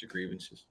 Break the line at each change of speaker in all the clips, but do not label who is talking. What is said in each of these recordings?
your grievances.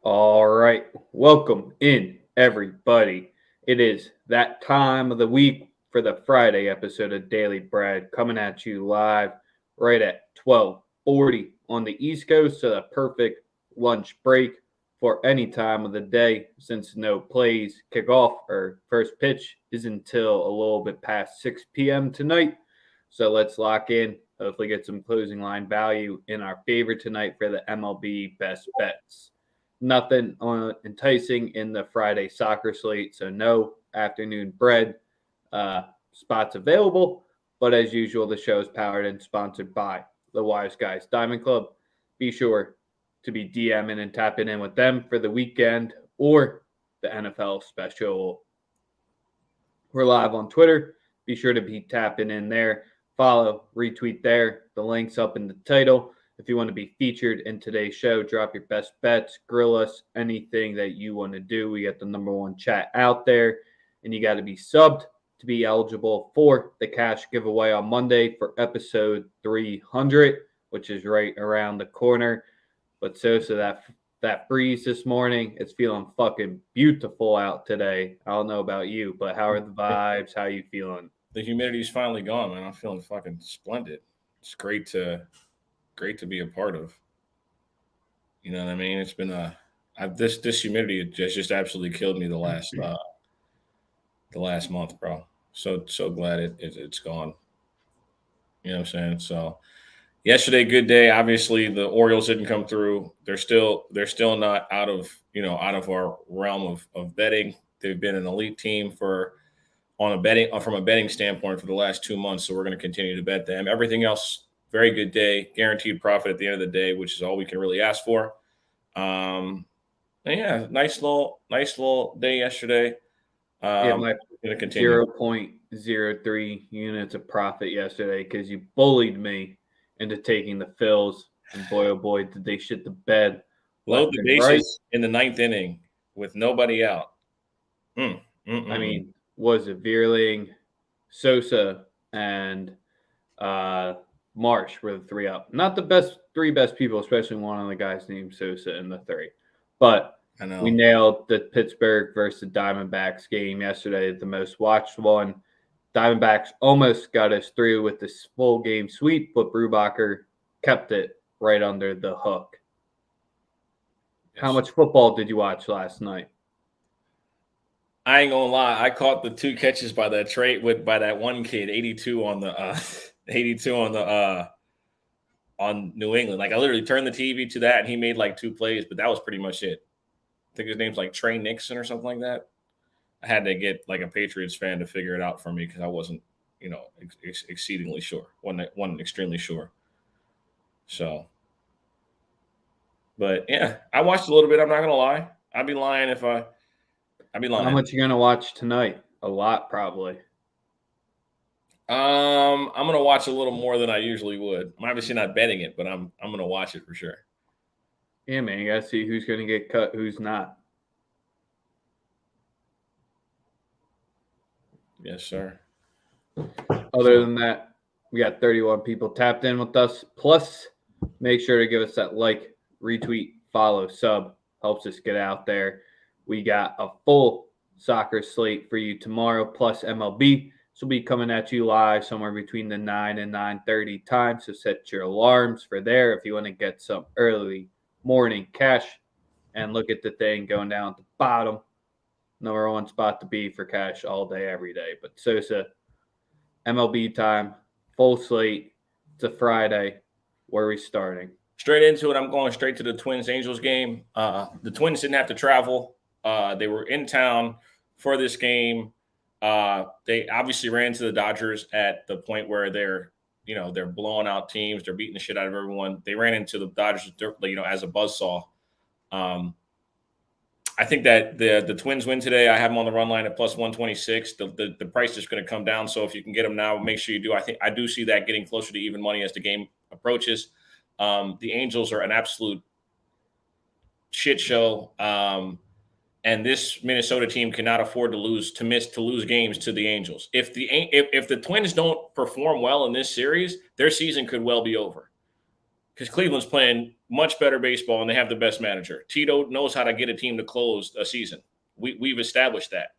All right. Welcome in, everybody. It is that time of the week for the Friday episode of Daily Bread coming at you live right at 12:40 on the East Coast. So the perfect lunch break for any time of the day since no plays kick off or first pitch is until a little bit past 6 p.m. tonight. So let's lock in, hopefully get some closing line value in our favor tonight for the MLB best bets. Nothing enticing in the Friday soccer slate, so no afternoon bread spots available. But as usual, the show is powered and sponsored by the Wise Guys Diamond Club. Be sure to be DMing and tapping in with them for the weekend or the NFL special. We're live on Twitter. Be sure to be tapping in there. Follow, retweet there. The link's up in the title. If you want to be featured in today's show, drop your best bets, grill us, anything that you want to do. We got the number one chat out there, and you got to be subbed to be eligible for the cash giveaway on Monday for episode 300, which is right around the corner. But Sosa, that breeze this morning, it's feeling fucking beautiful out today. I don't know about you, but how are the vibes? How are you feeling?
The humidity's finally gone, man. I'm feeling fucking splendid. It's great to be a part of. You know what I mean? It's been this humidity has just absolutely killed me the last month, bro. So glad it's gone. You know what I'm saying? So yesterday, good day. Obviously, the Orioles didn't come through. They're still not out of our realm of betting. They've been an elite team from a betting standpoint for the last 2 months. So we're going to continue to bet them. Everything else, very good day, guaranteed profit at the end of the day, which is all we can really ask for. And yeah, nice little day yesterday.
My 0.03 units of profit yesterday because you bullied me into taking the fills, and boy, oh boy, did they shit the bed.
Load the bases in the 9th inning with nobody out.
I mean, was it Veerling, Sosa, and Marsh were the three up? Not the three best people, especially one of the guys named Sosa in the three. But we nailed the Pittsburgh versus the Diamondbacks game yesterday, the most watched one. Diamondbacks almost got us through with this full game sweep, but Brubacher kept it right under the hook. Yes. How much football did you watch last night?
I ain't gonna lie, I caught the 2 catches by that one kid, 82 on New England. Like I literally turned the TV to that and he made like 2 plays, but that was pretty much it. I think his name's like Trey Nixon or something like that. I had to get like a Patriots fan to figure it out for me because I wasn't, exceedingly sure. Wasn't extremely sure. So, but yeah, I watched a little bit. I'm not gonna lie. I'd be lying.
How much you gonna watch tonight? A lot, probably.
I'm gonna watch a little more than I usually would. I'm obviously not betting it, but I'm gonna watch it for sure.
Yeah, man, you gotta see who's gonna get cut, who's not.
Yes, sir.
Other than that, we got 31 people tapped in with us. Plus, make sure to give us that like, retweet, follow, sub. Helps us get out there. We got a full soccer slate for you tomorrow, plus MLB. So we'll be coming at you live somewhere between the 9 and 9:30 time. So set your alarms for there if you want to get some early morning cash. And look at the thing going down at the bottom. Number one spot to be for cash all day, every day. But Sosa, MLB time, full slate. It's a Friday. Where are we starting?
Straight into it. I'm going straight to the Twins-Angels game. The Twins didn't have to travel. They were in town for this game. They obviously ran into the Dodgers at the point where they're blowing out teams. They're beating the shit out of everyone. They ran into the Dodgers, as a buzzsaw. I think that the Twins win today. I have them on the run line at plus 126. The price is going to come down. So if you can get them now, make sure you do. I do see that getting closer to even money as the game approaches. The Angels are an absolute shit show. and this Minnesota team cannot afford to lose games to the Angels. If the Twins don't perform well in this series, their season could well be over. Because Cleveland's playing much better baseball and they have the best manager. Tito knows how to get a team to close a season. We've established that.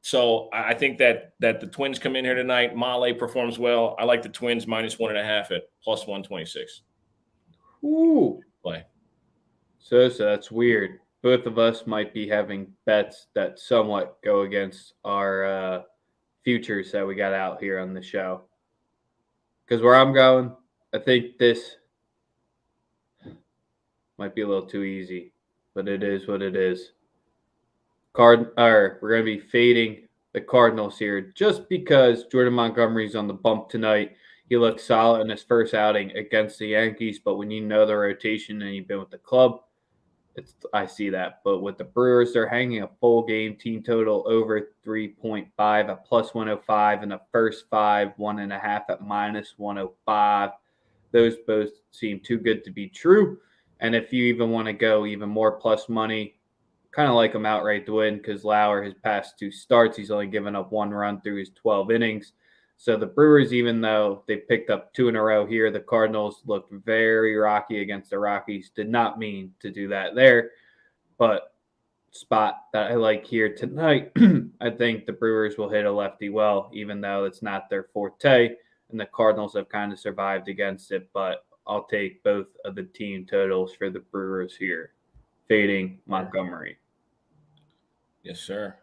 So I think that the Twins come in here tonight. Male performs well. I like the Twins -1.5 at +126.
Ooh.
Play.
Sosa, that's weird. Both of us might be having bets that somewhat go against our futures that we got out here on the show. Because where I'm going, I think this might be a little too easy, but it is what it is. We're going to be fading the Cardinals here just because Jordan Montgomery's on the bump tonight. He looked solid in his first outing against the Yankees, but when you know the rotation and you've been with the club, I see that. But with the Brewers, they're hanging a full game team total over 3.5 at +105, and the first 5, 1.5 at -105. Those both seem too good to be true. And if you even want to go even more plus money, kind of like him outright to win because Lauer, his past 2 starts, he's only given up 1 run through his 12 innings. So the Brewers, even though they picked up 2 in a row here, the Cardinals looked very rocky against the Rockies. Did not mean to do that there. But spot that I like here tonight, I think the Brewers will hit a lefty well, even though it's not their forte. And the Cardinals have kind of survived against it. But I'll take both of the team totals for the Brewers here, fading Montgomery.
Yes, sir.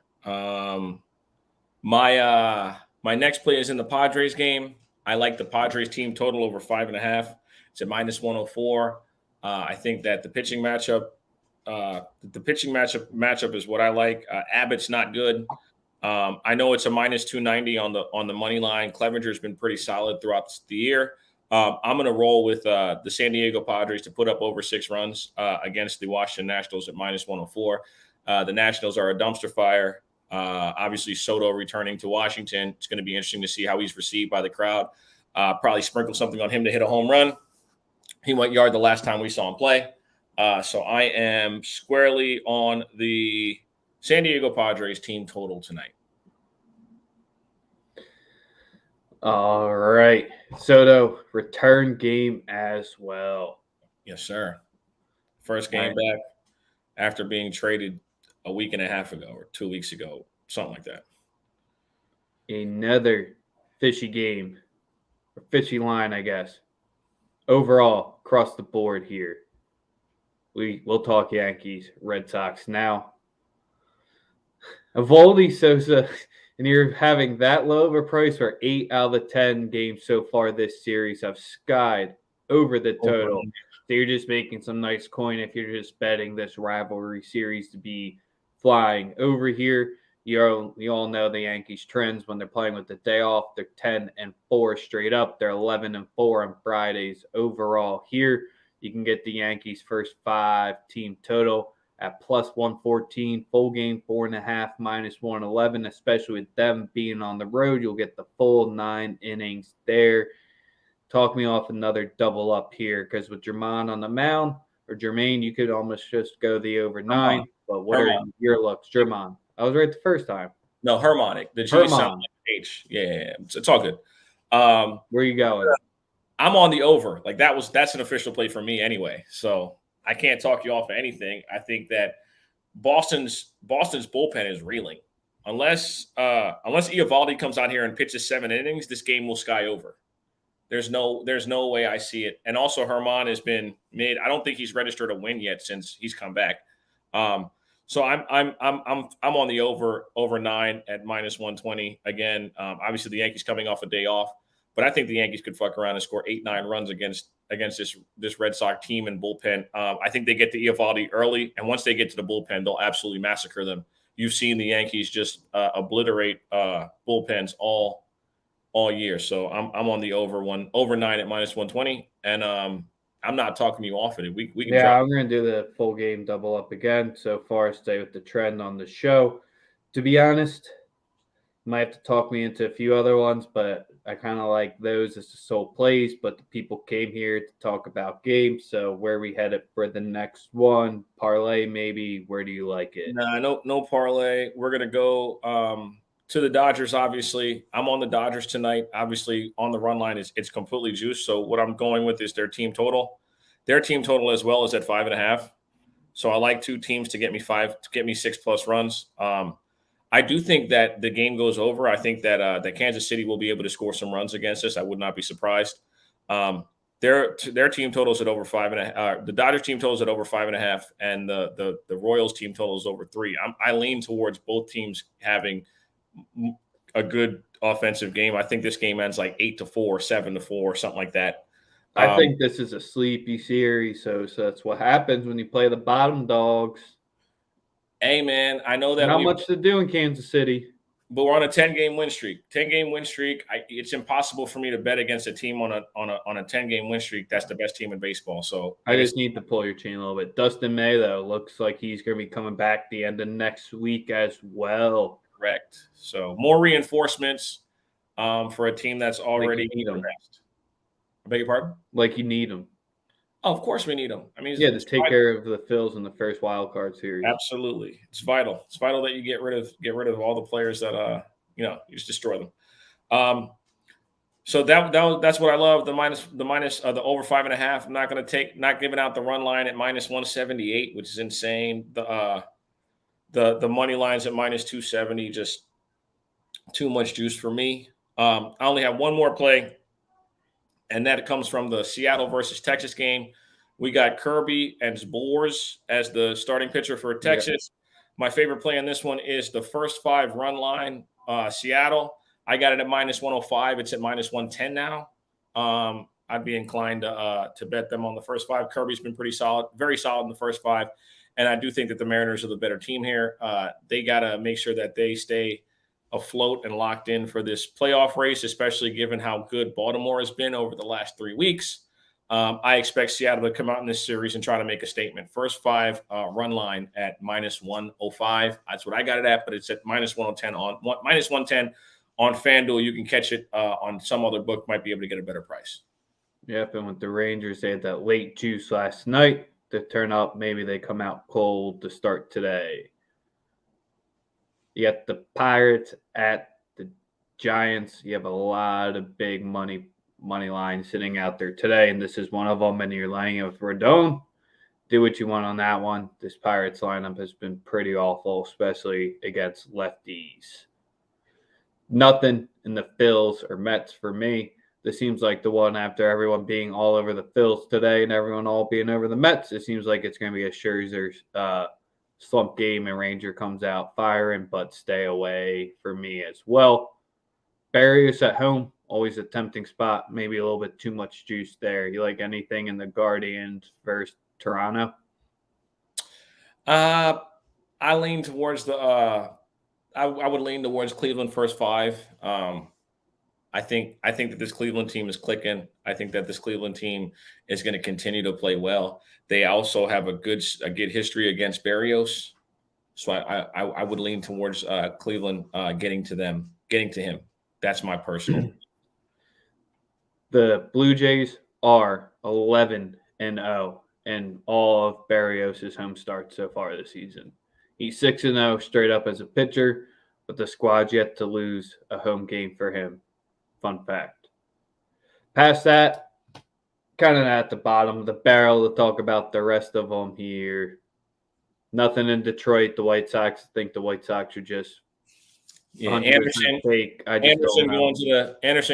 My next play is in the Padres game. I like the Padres team total over 5.5. It's at -104. I think that the pitching matchup is what I like. Abbott's not good. I know it's a -290 on the money line. Clevenger's been pretty solid throughout the year. I'm going to roll with the San Diego Padres to put up over 6 runs against the Washington Nationals at -104. The Nationals are a dumpster fire. Obviously, Soto returning to Washington. It's going to be interesting to see how he's received by the crowd. Probably sprinkle something on him to hit a home run. He went yard the last time we saw him play. So I am squarely on the San Diego Padres team total tonight.
All right. Soto, return game as well.
Yes, sir. First game back after being traded a week and a half ago or 2 weeks ago, something like that.
Another fishy game, or fishy line, I guess. Overall, across the board here, we'll talk Yankees, Red Sox now. Evaldi, Sosa, and you're having that low of a price where 8 out of the 10 games so far this series have skied over the total. So you're just making some nice coin if you're just betting this rivalry series to be flying over here. You all know the Yankees trends when they're playing with the day off. They're 10-4 straight up. They're 11-4 on Fridays overall here. You can get the Yankees first 5 team total at +114, full game 4.5, -111, especially with them being on the road. You'll get the full 9 innings there. Talk me off another double up here because with Jermaine on the mound, or Jermaine, you could almost just go the over 9. But what are your looks? Jermaine. I was right the first time.
No, Harmonic. The G sound like H. Yeah. It's all good.
Where are you going?
I'm on the over. Like that's an official play for me anyway. So I can't talk you off of anything. I think that Boston's bullpen is reeling. Unless Eovaldi comes out here and pitches 7 innings, this game will sky over. There's no way I see it. And also Herman has been made. I don't think he's registered a win yet since he's come back. So I'm on the over 9 at -120 again. Obviously the Yankees coming off a day off, but I think the Yankees could fuck around and score 8-9 runs against this Red Sox team and bullpen. I think they get to Eovaldi early, and once they get to the bullpen, they'll absolutely massacre them. You've seen the Yankees just obliterate bullpens all year. So I'm on the over 9 at -120, and I'm not talking you off it. We can.
Yeah, I'm going to do the full game double up again. So far, stay with the trend on the show. To be honest, might have to talk me into a few other ones, but I kind of like those as the sole plays, but the people came here to talk about games. So where we headed for the next one? Parlay, maybe. Where do you like it?
No, no parlay. We're gonna go to the Dodgers. Obviously, I'm on the Dodgers tonight. Obviously, on the run line it's completely juiced. So what I'm going with is their team total. Their team total as well is at 5.5. So I like two teams to get me 6+ runs. I do think that the game goes over. I think that Kansas City will be able to score some runs against us. I would not be surprised. Um, their team totals at over 5.5. The Dodgers team totals at over 5.5, and the Royals team totals over 3. I lean towards both teams having a good offensive game. I think this game ends like 8-4, 7-4, something like that.
I think this is a sleepy series, so that's what happens when you play the bottom dogs.
Hey man, I know that
Not much to do in Kansas City.
But we're on a 10-game win streak. 10-game win streak. It's impossible for me to bet against a team on a 10-game win streak. That's the best team in baseball. So
I just need to pull your chain a little bit. Dustin May, though, looks like he's going to be coming back the end of next week as well.
Correct. So more reinforcements for a team that's already progressed. I beg your pardon?
Like you need them.
Oh, of course we need them. I mean,
yeah, to take care of the Phils in the first wild card series.
Absolutely, it's vital. It's vital that you get rid of all the players that you just destroy them. So that's what I love. The over 5.5. I'm not giving out the run line at -178, which is insane. The money lines at -270, just too much juice for me. I only have one more play, and that comes from the Seattle versus Texas game. We got Kirby and Zbors as the starting pitcher for Texas. Yeah. My favorite play on this one is the first 5 run line, Seattle. I got it at -105. It's at -110 now. I'd be inclined to bet them on the first 5. Kirby's been pretty solid, very solid in the first 5. And I do think that the Mariners are the better team here. They got to make sure that they stay afloat and locked in for this playoff race, especially given how good Baltimore has been over the last 3 weeks. I expect Seattle to come out in this series and try to make a statement. First 5 run line at -105. That's what I got it at, but it's at -110 -110 on FanDuel. You can catch it on some other book, might be able to get a better price.
Yep, and with the Rangers, they had that late juice last night to turn up. Maybe they come out cold to start today. You got the Pirates at the Giants. You have a lot of big money lines sitting out there today, and this is one of them. And you're laying it with Rodon. Do what you want on that one. This Pirates lineup has been pretty awful, especially against lefties. Nothing in the Phils or Mets for me. This seems like the one after everyone being all over the Phils today and everyone all being over the Mets. It seems like it's going to be a Scherzer slump game, and Ranger comes out firing, but stay away for me as well. Barrios at home, always a tempting spot. Maybe a little bit too much juice there. You like anything in the Guardians versus Toronto?
I lean towards the I would lean towards Cleveland first 5. I think that this Cleveland team is clicking. I think that this Cleveland team is going to continue to play well. They also have a good history against Barrios, so I would lean towards Cleveland getting to him. That's my personal.
The Blue Jays are 11-0 in all of Barrios' home starts so far this season. He's 6-0 straight up as a pitcher, but the squad's yet to lose a home game for him. Fun fact. Past that, kind of at the bottom of the barrel to talk about the rest of them here. Nothing in Detroit. The White Sox, I think the White Sox are just
Anderson
fake.
Anderson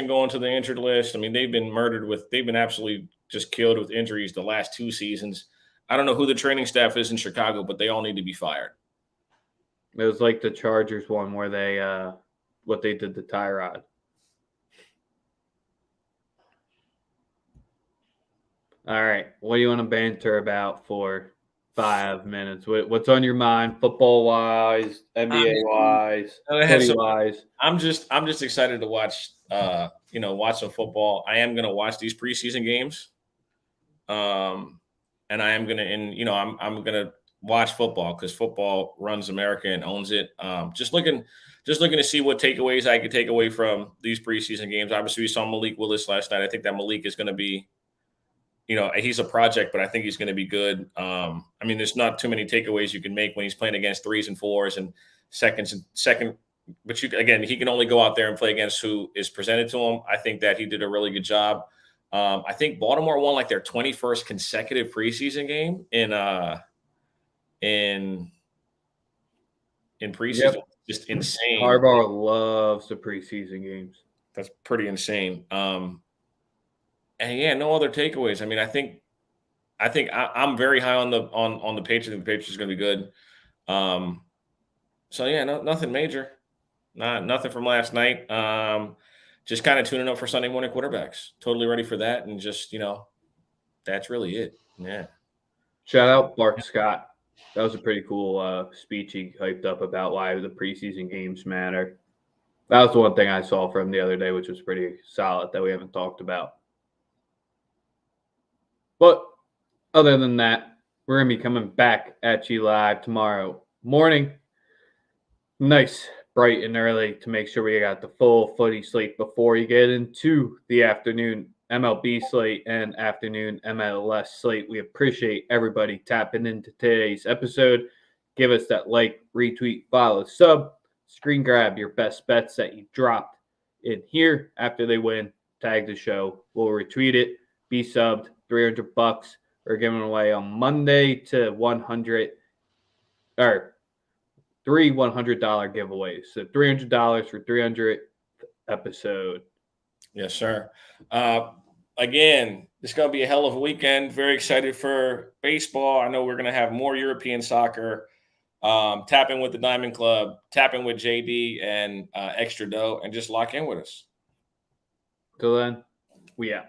going to the injured list. I mean, they've been absolutely just killed with injuries the last 2 seasons. I don't know who the training staff is in Chicago, but they all need to be fired.
It was like the Chargers one where they what they did to Tyrod. All right. What do you want to banter about for 5 minutes? What's on your mind, football-wise, NBA-wise, hoodie-wise?
I'm just excited to watch watch some football. I am going to watch these preseason games. And I am going to I'm going to watch football because football runs America and owns it. Just looking to see what takeaways I could take away from these preseason games. Obviously, we saw Malik Willis last night. I think that Malik is going to be, he's a project, but I think he's going to be good. I mean, there's not too many takeaways you can make when he's playing against threes and fours and second. But he can only go out there and play against who is presented to him. I think that he did a really good job. I think Baltimore won like their 21st consecutive preseason game in preseason.
Yep.
Just insane.
Harbaugh loves the preseason games.
That's pretty insane. And yeah, no other takeaways. I mean, I think I'm very high on the Patriots. The Patriots are going to be good. So yeah, nothing major. Nothing from last night. Just kind of tuning up for Sunday morning quarterbacks. Totally ready for that, and just that's really it. Yeah.
Shout out Bart Scott. That was a pretty cool speech he hyped up about why the preseason games matter. That was the one thing I saw from the other day, which was pretty solid that we haven't talked about. But other than that, we're going to be coming back at you live tomorrow morning. Nice, bright and early to make sure we got the full footy slate before you get into the afternoon MLB slate and afternoon MLS slate. We appreciate everybody tapping into today's episode. Give us that like, retweet, follow, sub, screen grab your best bets that you dropped in here after they win. Tag the show. We'll retweet it. Be subbed. $300. We're giving away on Monday to 100 or 3 $100 giveaways. So $300 for 300th episode.
Yes, sir. Again, it's going to be a hell of a weekend. Very excited for baseball. I know we're going to have more European soccer. Tapping with the Diamond Club, tapping with JD and Extra Dough, and just lock in with us.
Till then, we out.